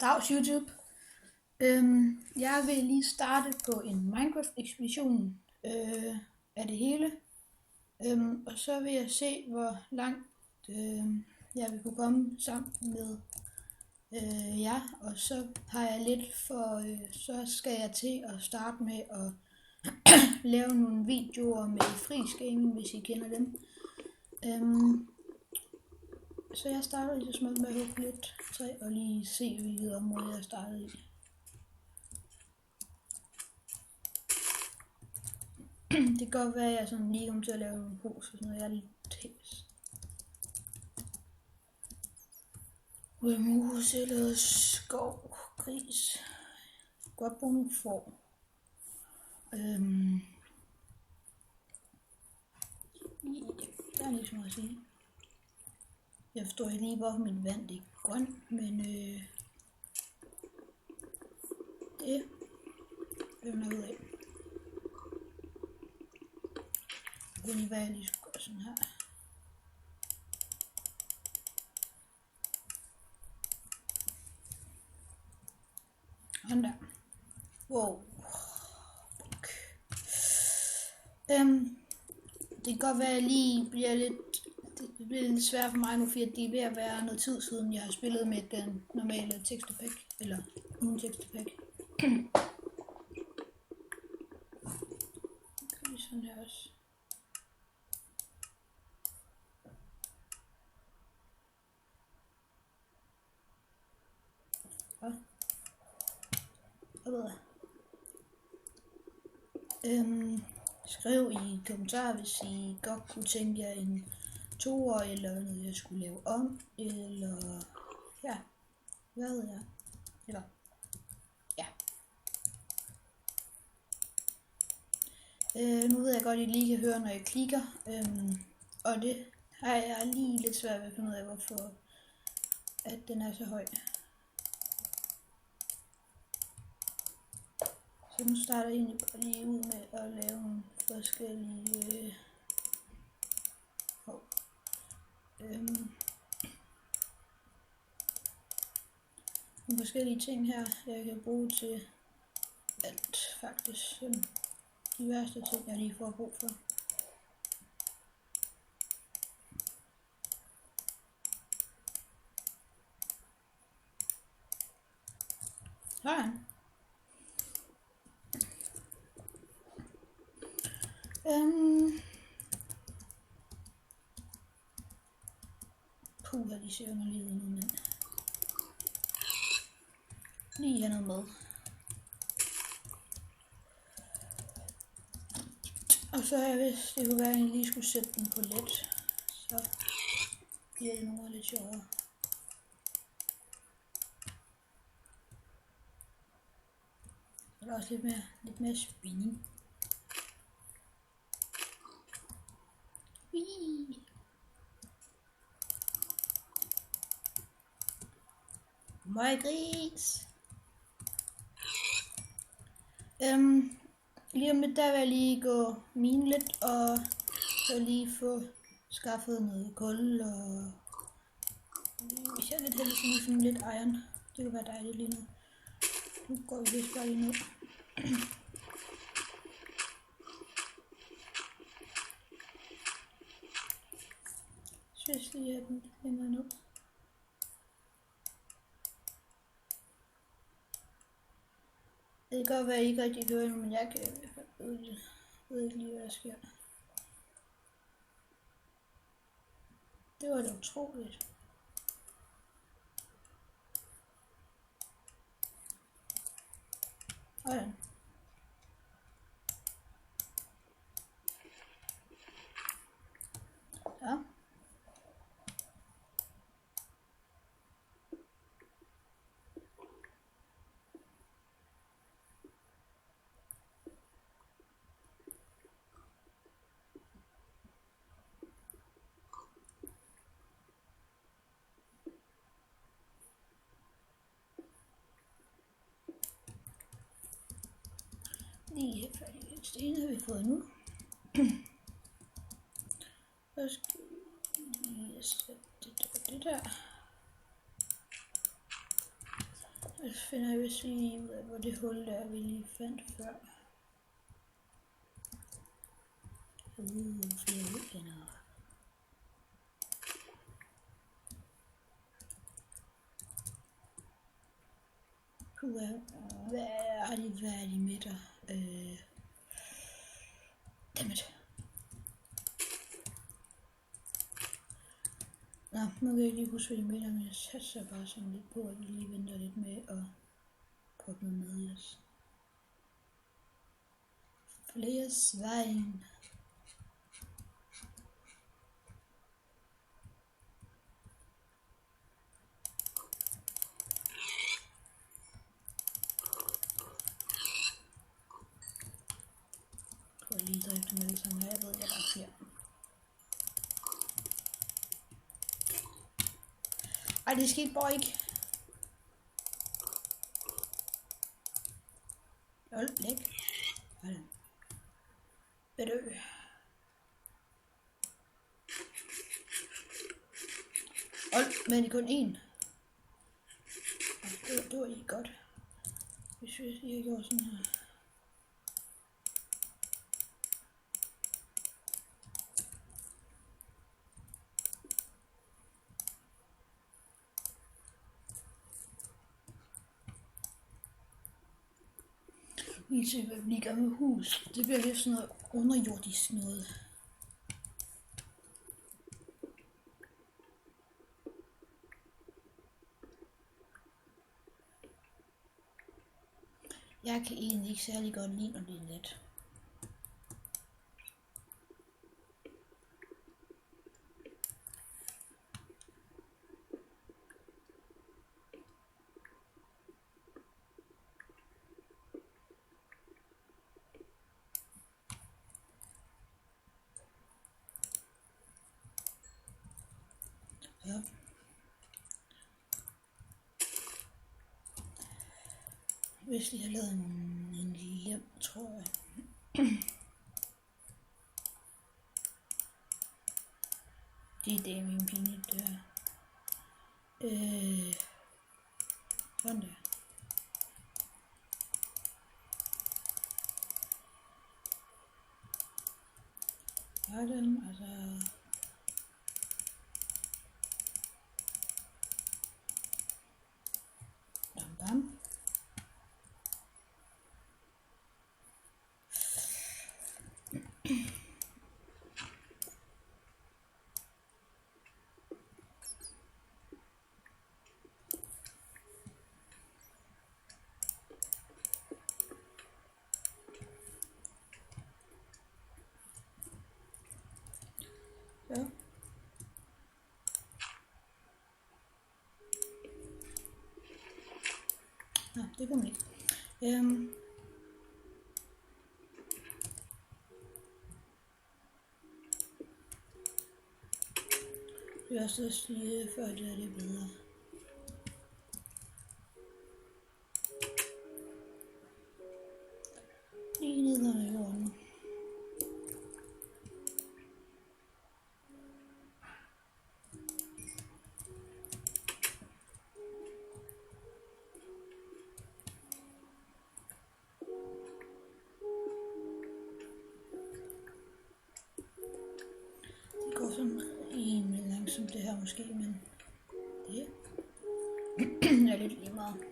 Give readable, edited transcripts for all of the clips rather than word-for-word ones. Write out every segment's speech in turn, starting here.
Dags YouTube. Jeg vil lige starte på en Minecraft-ekspedition af det hele. Og så vil jeg se, hvor langt jeg vil kunne komme sammen med jer. Og så har jeg lidt for, så skal jeg til at starte med at lave nogle videoer med Freeze Gaming, hvis I kender dem. Så jeg starter lige så småt med at hugge lidt træ og lige se, hvilket område jeg startede i. Det kan godt være, at jeg sådan lige kommer til at lave nogle hus og sådan noget. Jeg er lidt tæs. Mus eller skov, gris. Godt bruge nogle får. Der er ikke så meget at sige. Jeg forstår ikke lige, hvorfor mit vand det er grønt, men det finder jeg ud af. Jeg ved lige, hvad jeg lige skulle gøre sådan her. Sådan der. Wow. Det kan godt være, at jeg lige bliver lidt... Det bliver lidt svært for mig nu, fordi det er ved at være noget tid siden, jeg har spillet med den normale teksterpack. Eller uden teksterpack. Sådan her også. Skriv i kommentarer, hvis I godt kunne tænke jer en toer, eller noget jeg skulle lave om, eller ja, hvad ved jeg, eller ja. Nu ved jeg godt, at I lige kan høre, når jeg klikker, og det har jeg lige lidt svært ved at finde ud af, hvorfor at den er så høj. Så nu starter jeg egentlig bare lige ud med at lave nogle forskellige nogle forskellige ting her, jeg kan bruge til alt faktisk. De værste ting, jeg lige får brug for. Sådan. Puh, de ser underligt ud nu, men lige have noget med. Og så jeg vidst, det kunne være, at jeg lige skulle sætte den på let, så bliver det nogle lidt sjovere. Så der er også lidt mere spænding. My gris. Lige om lidt, der vil jeg lige gå mine lidt, og så lige få skaffet noget kul, og hvis jeg er lidt heldig, så lige finde lidt iron. Det kunne være dejligt lige nu. Nu går vi vist bare lige ned. Så jeg lige have den lidt længere ned. Det kan godt være, at I ikke rigtig hører det, men jeg kan i hvert fald ved ikke lige, hvad der sker. Det var da utroligt. Sådan. Ja. Lige helt færdig. Sten har vi fået nu. Så skal vi lige sætte det der. Jeg finder jeg vist lige ud af, hvor det hul der, vi lige fandt før. Flere udlændere. Hvad er de med der? Dammit. Nå, nu kan jeg lige huske, hvad de med der, men jeg satser bare sådan lidt på, at vi lige venter lidt med at proppe noget med i os. Flere svejn. Prøv lige at drive dem alle sammen her, jeg ved, jeg der er flere. Ej, det skete bare ikke. Hold læk. Hold. Bedø. Hold, men kun én. Det var ikke godt. Hvis jeg lige gjorde sådan her. Lige se, hvad vi gør med hus. Det bliver lidt sådan noget underjordisk noget. Jeg kan egentlig ikke særlig godt lide, når det er let. Ja. Hvis vi har lavet en lem, tror jeg. Det er min pinligt der. Sådan der. Sådan, altså. Bam bam. Ja. Nå, det kunne man ikke. Det er også lige før det er det bedre. Lige ned under jorden. Det går sådan rimelig langsomt det her måske, men det er lidt lige meget.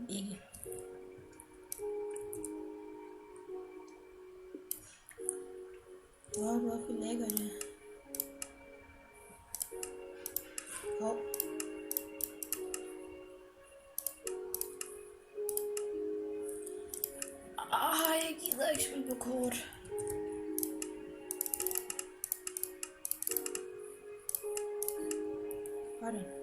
Ikke. Hvorfor lægger det? Hov. Jeg gider ikke spille på kort. Var det?